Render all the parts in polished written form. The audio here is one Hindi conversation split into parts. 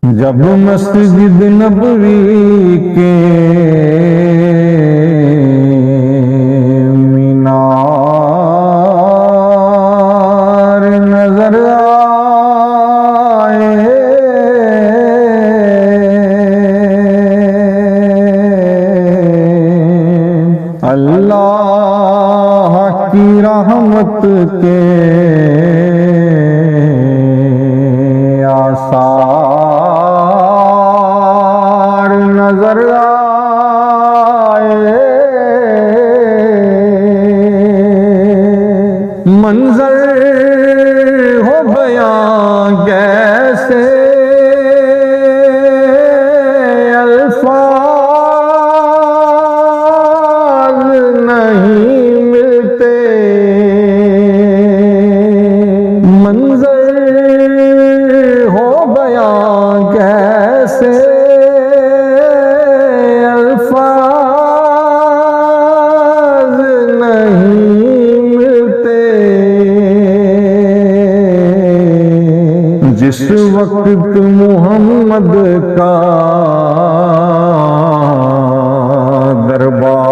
जब मस्जिद नबवी के मीनार नजर आए, अल्लाह की रहमत के आसार नजर आए। मंजर हो बयां कैसे अल्फाज नहीं मिलते। मंजर हो बयां कैसे अल्फाज नहीं मिलते। जिस वक्त मोहम्मद का दरबार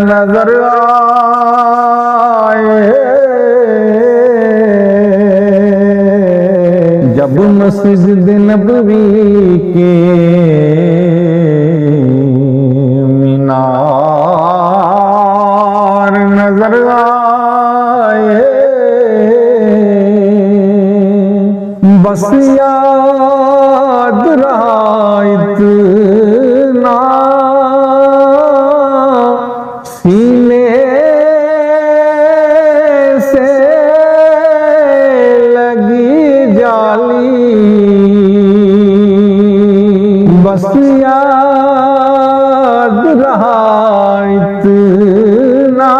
नजर आए, जब मस्जिद नबवी के मीनार नजर आए, बस याद रहा इतना सीने से लगी जाली। बस याद रहा इतना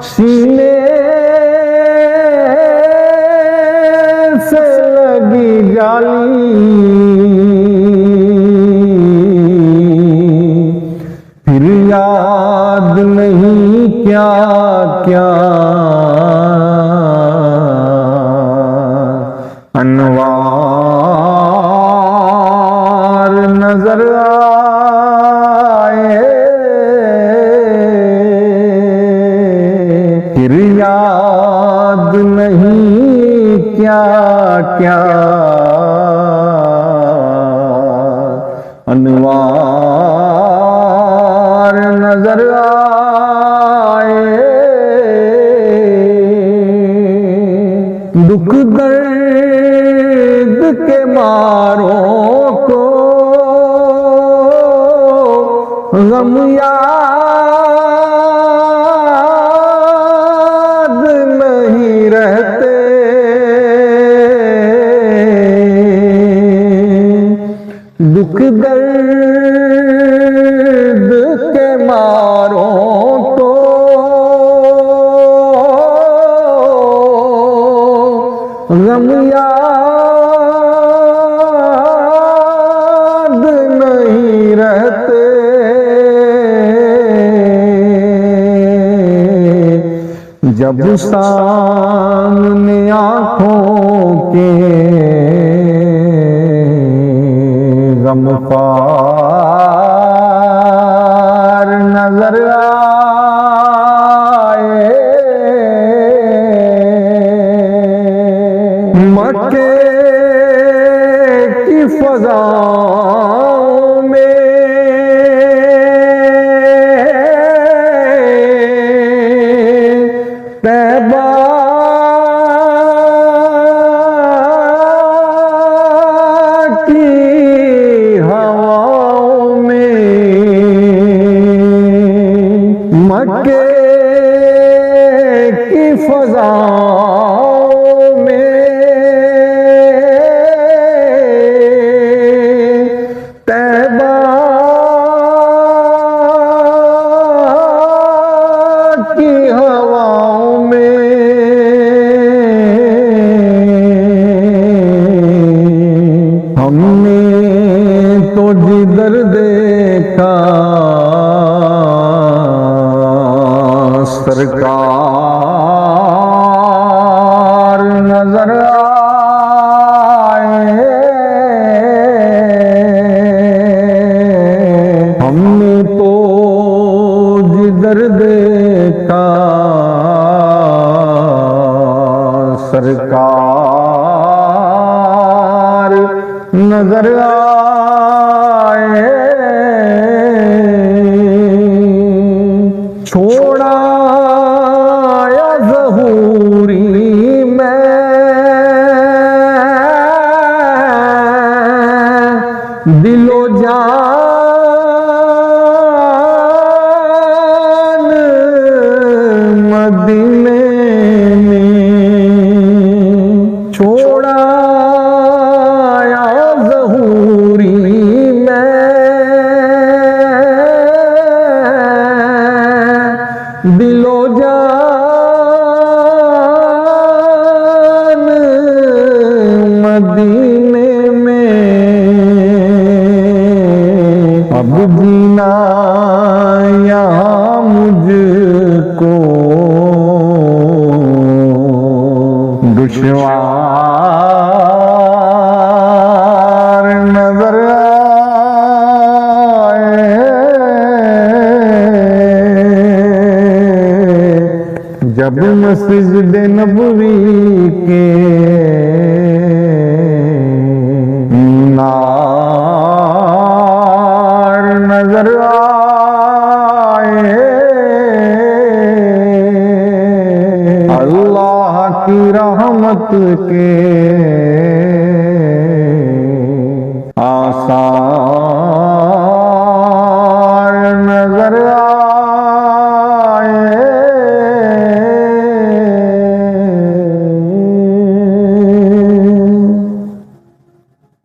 सीने से लगी जाली। फिर याद नहीं क्या क्या अनवार नजर आए। फिर याद नहीं क्या क्या अनवार नजर आए। दुख दर्द के मारों को गम याद नहीं रहते। दुख दर्द के मारों को गम याद नहीं रहते। जब सामने आँखों के गमख्वार नजर आए, मक्के की फ़ज़ाओं में तैबा की हवाओं में, मक्के की फ़ज़ाओं में तैबा की हवाओं में हमने तो जिधर देखा सरकार नजर आए। हमने तो जिधर देखा सरकार नजर आए। छोड़ा या ज़हूरी में दिलो जान मदीने में। छोड़ा या ज़हूरी में दिलो जान मदीने में। अब जीना यहाँ मुझको दुश्वार नजर आए। जब मस्जिद नबवी के मीनार नजर आए। अल्लाह की रहमत के